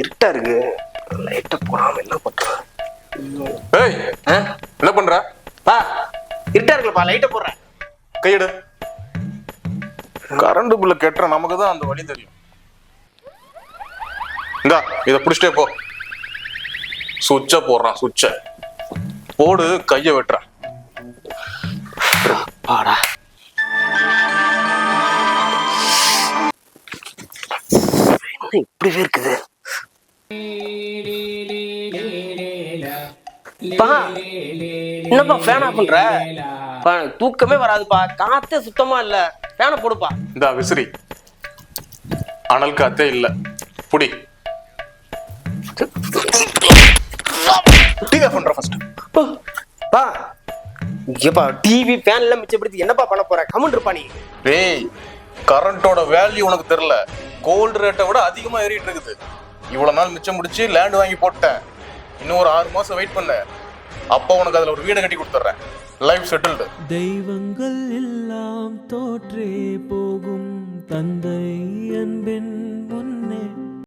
இருட்டா இருக்கு. லைட்ட போடாம என்ன பண்றேன்? ஏய் என்ன பண்ற? பா இருட்டா இருக்குல்லப்பா, லைட்ட போடுறேன். கையெடு. கரண்ட் பில்ல கெட்டுற நமக்கு தான் அந்த வழி தெரியும். இந்தா இத புடிச்சிட்டே போ. சுவிட்ச போடுறான், சுவிட்ச போடு, கைய வெட்டுற. பாடா இப்படிவே இருக்குது. என்னப்பா ஃபேன் ஆஃப் பண்ற? தூக்கமே வராதுப்பா, காத்தே சுத்தமா இல்ல. ஃபேனை போடுப்பா. இந்த விசிறி அனல் காத்தே இல்ல, புடி. டிவி ஆஃப் பண்ற ஃபர்ஸ்ட். பா ஏப்பா டிவி ஃபேன் எல்லாம் மிச்சப்படுத்தி என்னப்பா பண்ண போற? கமெண்ட் இருப்பா நீ. டேய் கரண்டோட வேல்யூ உனக்கு தெரியல. கோல்டு ரேட்டை விட அதிகமா ஏறிட்டு இருக்குது. இவ்வளவு நாள் மிச்சம் முடிச்சு லேண்ட் வாங்கி போட்டேன். இன்னும் ஒரு 6 மாசம் வெயிட் பண்ண. அப்போ உனக்கு அதுல ஒரு வீடு கட்டி கொடுத்துறேன். Life settled. தெய்வங்கள் எல்லாம் தோற்றே போகும், தந்தை